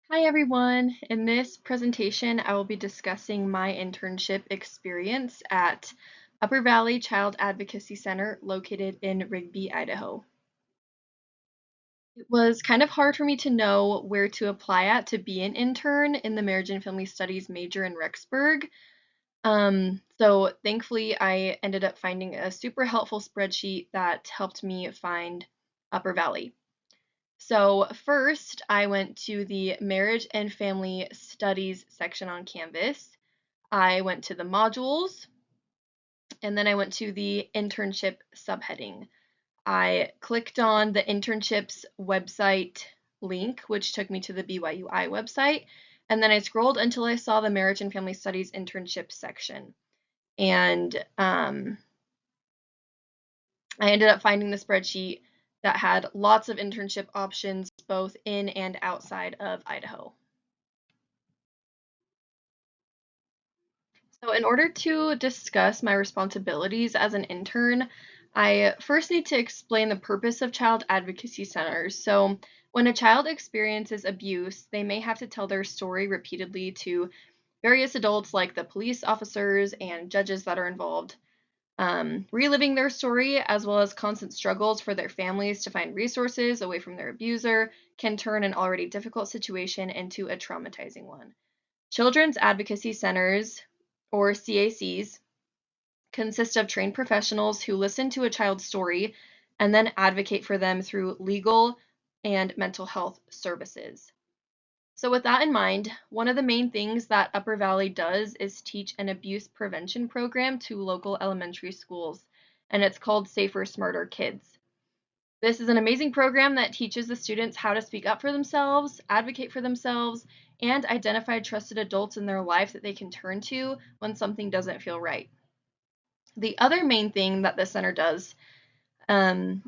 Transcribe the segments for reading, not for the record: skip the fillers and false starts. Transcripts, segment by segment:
Hi everyone! In this presentation, I will be discussing my internship experience at Upper Valley Child Advocacy Center located in Rigby, Idaho. It was kind of hard for me to know where to apply at to be an intern in the Marriage and Family Studies major in Rexburg. So thankfully, I ended up finding a super helpful spreadsheet that helped me find Upper Valley. So first, I went to the Marriage and Family Studies section on Canvas. I went to the modules, and then I went to the internship subheading. I clicked on the internships website link, which took me to the BYUI website, and then I scrolled until I saw the Marriage and Family Studies internship section. And I ended up finding the spreadsheet that had lots of internship options both in and outside of Idaho. So in order to discuss my responsibilities as an intern, I first need to explain the purpose of child advocacy centers. So when a child experiences abuse, they may have to tell their story repeatedly to various adults like the police officers and judges that are involved. Reliving their story, as well as constant struggles for their families to find resources away from their abuser, can turn an already difficult situation into a traumatizing one. Children's advocacy centers, or CACs, consist of trained professionals who listen to a child's story and then advocate for them through legal and mental health services. So, with that in mind, one of the main things that Upper Valley does is teach an abuse prevention program to local elementary schools, and it's called Safer, Smarter Kids. This is an amazing program that teaches the students how to speak up for themselves, advocate for themselves, and identify trusted adults in their life that they can turn to when something doesn't feel right. The other main thing that the center does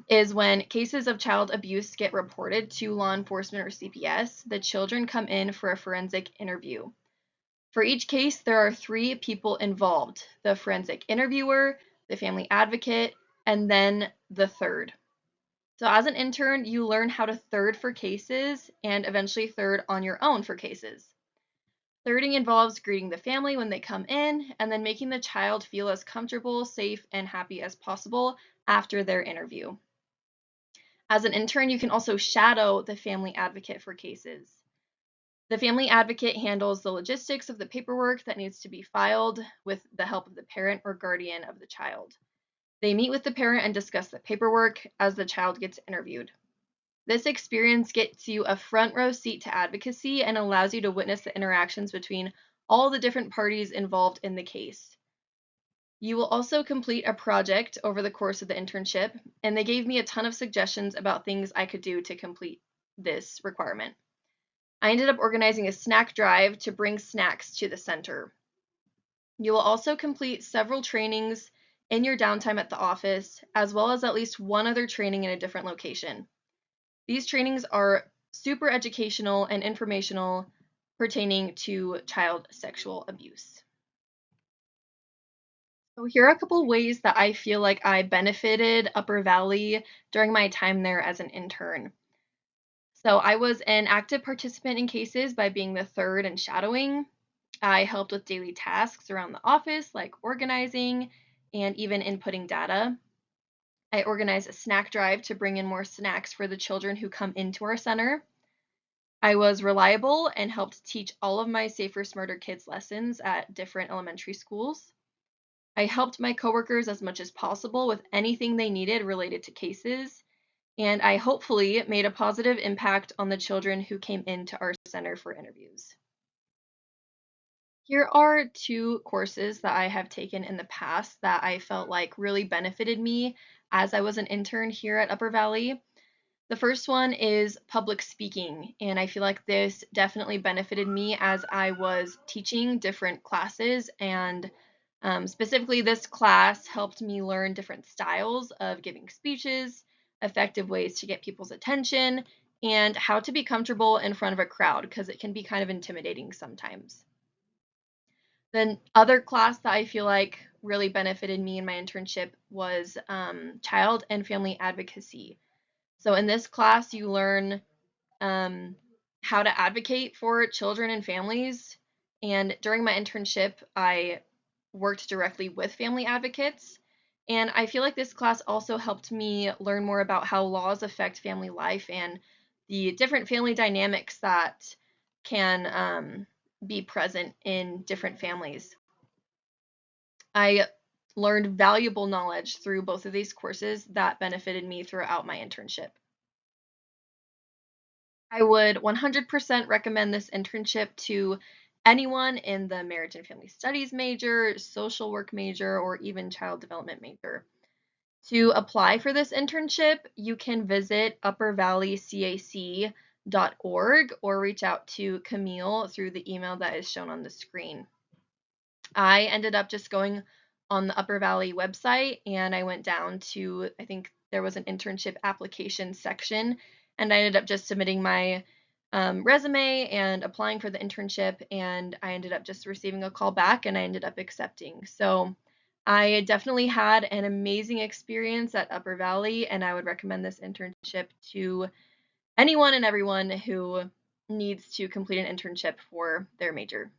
is when cases of child abuse get reported to law enforcement or CPS, the children come in for a forensic interview. For each case, there are three people involved: the forensic interviewer, the family advocate, and then the third. So as an intern, you learn how to third for cases and eventually third on your own for cases. Thirding involves greeting the family when they come in and then making the child feel as comfortable, safe, and happy as possible after their interview. As an intern, you can also shadow the family advocate for cases. The family advocate handles the logistics of the paperwork that needs to be filed with the help of the parent or guardian of the child. They meet with the parent and discuss the paperwork as the child gets interviewed. This experience gets you a front row seat to advocacy and allows you to witness the interactions between all the different parties involved in the case. You will also complete a project over the course of the internship, and they gave me a ton of suggestions about things I could do to complete this requirement. I ended up organizing a snack drive to bring snacks to the center. You will also complete several trainings in your downtime at the office, as well as at least one other training in a different location. These trainings are super educational and informational pertaining to child sexual abuse. So here are a couple ways that I feel like I benefited Upper Valley during my time there as an intern. So I was an active participant in cases by being the third and shadowing. I helped with daily tasks around the office, like organizing and even inputting data. I organized a snack drive to bring in more snacks for the children who come into our center. I was reliable and helped teach all of my Safer, Smarter Kids lessons at different elementary schools. I helped my coworkers as much as possible with anything they needed related to cases, and I hopefully made a positive impact on the children who came into our center for interviews. Here are two courses that I have taken in the past that I felt like really benefited me as I was an intern here at Upper Valley. The first one is public speaking, and I feel like this definitely benefited me as I was teaching different classes, and specifically, this class helped me learn different styles of giving speeches, effective ways to get people's attention, and how to be comfortable in front of a crowd because it can be kind of intimidating sometimes. Then other class that I feel like really benefited me in my internship was child and family advocacy. So in this class, you learn how to advocate for children and families. And during my internship, I worked directly with family advocates. And I feel like this class also helped me learn more about how laws affect family life and the different family dynamics that can be present in different families. I learned valuable knowledge through both of these courses that benefited me throughout my internship. I would 100% recommend this internship to anyone in the marriage and family studies major, social work major, or even child development major. To apply for this internship, you can visit uppervalleycac.org or reach out to Camille through the email that is shown on the screen. I ended up just going on the Upper Valley website and I went down to, I think there was an internship application section, and I ended up just submitting my resume and applying for the internship, and I ended up just receiving a call back and I ended up accepting. So I definitely had an amazing experience at Upper Valley, and I would recommend this internship to anyone and everyone who needs to complete an internship for their major.